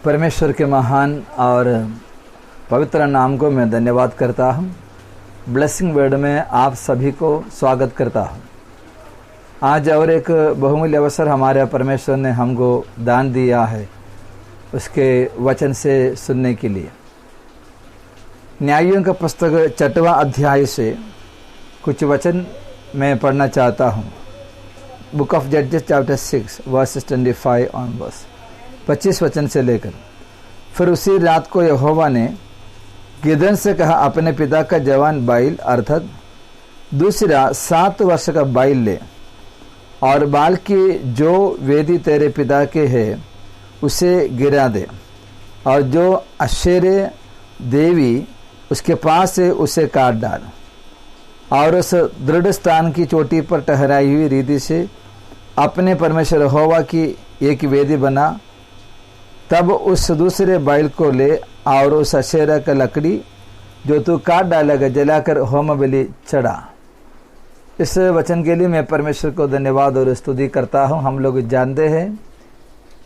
परमेश्वर के महान और पवित्र नाम को मैं धन्यवाद करता हूँ। ब्लेसिंग वर्ड में आप सभी को स्वागत करता हूँ। आज और एक बहुमूल्य अवसर हमारे परमेश्वर ने हमको दान दिया है उसके वचन से सुनने के लिए। न्यायों का पुस्तक 6वां अध्याय से कुछ वचन मैं पढ़ना चाहता हूँ। बुक ऑफ जजेस चैप्टर 6 वर्सेस 25 ऑनवर्ड्स, 25 वचन से लेकर। फिर उसी रात को यहोवा ने गिदोन से कहा, अपने पिता का जवान बैल अर्थात दूसरा 7 वर्ष का बैल ले और बाल की जो वेदी तेरे पिता के है उसे गिरा दे, और जो अशेरे देवी उसके पास है उसे काट डाल, और उस दृढ़ स्थान की चोटी पर ठहराई हुई रीति से अपने परमेश्वर यहोवा की एक वेदी बना। तब उस दूसरे बैल को ले और उस अशेरा का लकड़ी जो तू काट डालेगा जलाकर होम बलि चढ़ा। इस वचन के लिए मैं परमेश्वर को धन्यवाद और स्तुति करता हूँ। हम लोग जानते हैं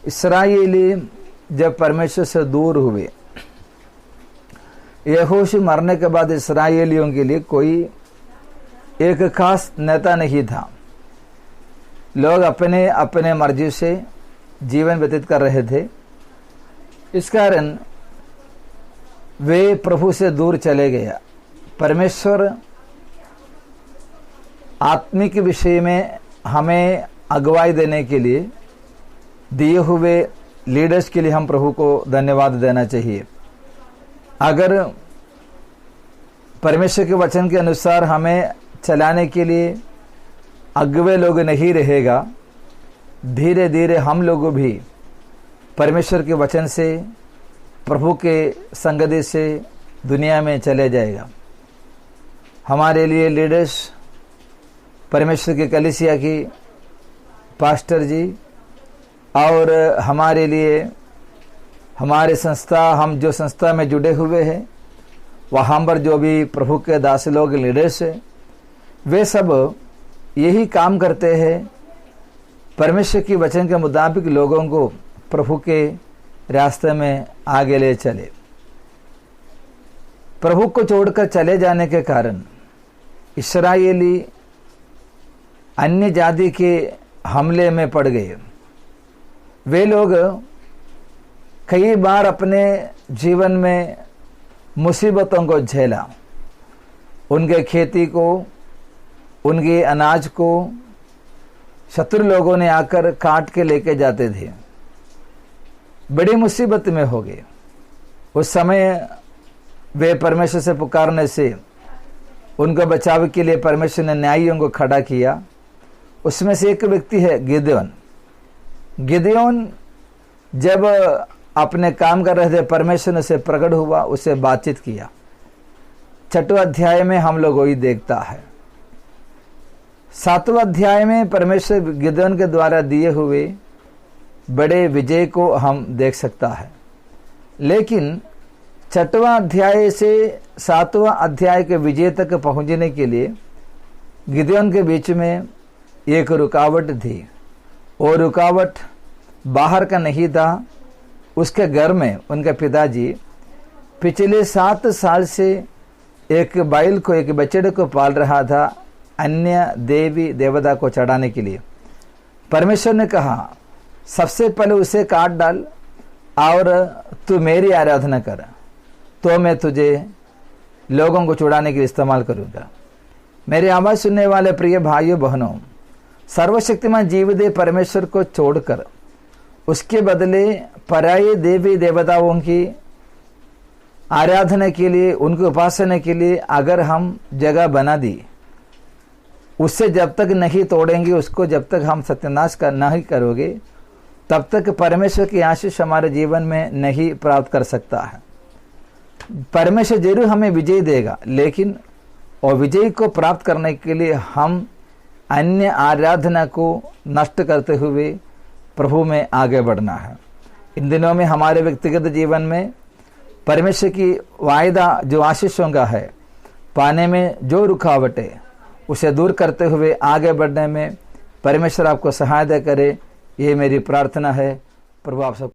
इस्राएली जब परमेश्वर से दूर हुए, यहोशू मरने के बाद इस्राएलियों के लिए कोई एक खास नेता नहीं था। लोग अपने अपने मर्जी से जीवन व्यतीत कर रहे थे। इस कारण वे प्रभु से दूर चले गया। परमेश्वर आत्मिक विषय में हमें अगुवाई देने के लिए दिए हुए लीडर्स के लिए हम प्रभु को धन्यवाद देना चाहिए। अगर परमेश्वर के वचन के अनुसार हमें चलाने के लिए अगुवे लोग नहीं रहेगा, धीरे धीरे हम लोग भी परमेश्वर के वचन से, प्रभु के संगति से दुनिया में चले जाएगा। हमारे लिए लीडर्स परमेश्वर की कलीसिया की पास्टर जी, और हमारे लिए हमारे संस्था, हम जो संस्था में जुड़े हुए हैं वहाँ पर जो भी प्रभु के दास लोग लीडर्स हैं, वे सब यही काम करते हैं। परमेश्वर की वचन के मुताबिक लोगों को प्रभु के रास्ते में आगे ले चले। प्रभु को छोड़कर चले जाने के कारण इस्राएली अन्य जाति के हमले में पड़ गए। वे लोग कई बार अपने जीवन में मुसीबतों को झेला। उनके खेती को, उनके अनाज को शत्रु लोगों ने आकर काट के लेके जाते थे। बड़ी मुसीबत में हो गए। उस समय वे परमेश्वर से पुकारने से उनका बचाव के लिए परमेश्वर ने न्यायियों को खड़ा किया। उसमें से एक व्यक्ति है गिदोन। गिदोन जब अपने काम कर रहे थे, परमेश्वर ने उसे प्रकट हुआ, उसे बातचीत किया। 6वें अध्याय में हम लोग वही देखता है। 7वें अध्याय में परमेश्वर गिदोन के द्वारा दिए हुए बड़े विजय को हम देख सकता है। लेकिन 6वां अध्याय से 7वां अध्याय के विजय तक पहुंचने के लिए गिदोन के बीच में एक रुकावट थी। वो रुकावट बाहर का नहीं था। उसके घर में उनके पिताजी पिछले 7 साल से एक बैल को, एक बछड़े को पाल रहा था अन्य देवी देवता को चढ़ाने के लिए। परमेश्वर ने कहा, सबसे पहले उसे काट डाल और तू मेरी आराधना कर, तो मैं तुझे लोगों को चढ़ाने के लिए इस्तेमाल करूंगा। मेरी आवाज़ सुनने वाले प्रिय भाइयों बहनों, सर्वशक्तिमान जीवदेव परमेश्वर को छोड़कर उसके बदले पराये देवी देवताओं की आराधना के लिए, उनकी उपासना के लिए अगर हम जगह बना दी, उससे जब तक नहीं तोड़ेंगे, उसको जब तक हम सत्यानाश नहीं करोगे, तब तक परमेश्वर की आशीष हमारे जीवन में नहीं प्राप्त कर सकता है। परमेश्वर जरूर हमें विजय देगा, लेकिन और विजय को प्राप्त करने के लिए हम अन्य आराधना को नष्ट करते हुए प्रभु में आगे बढ़ना है। इन दिनों में हमारे व्यक्तिगत जीवन में परमेश्वर की वायदा जो आशीषों का है, पाने में जो रुकावट है उसे दूर करते हुए आगे बढ़ने में परमेश्वर आपको सहायता करे, ये मेरी प्रार्थना है। प्रभु आप सब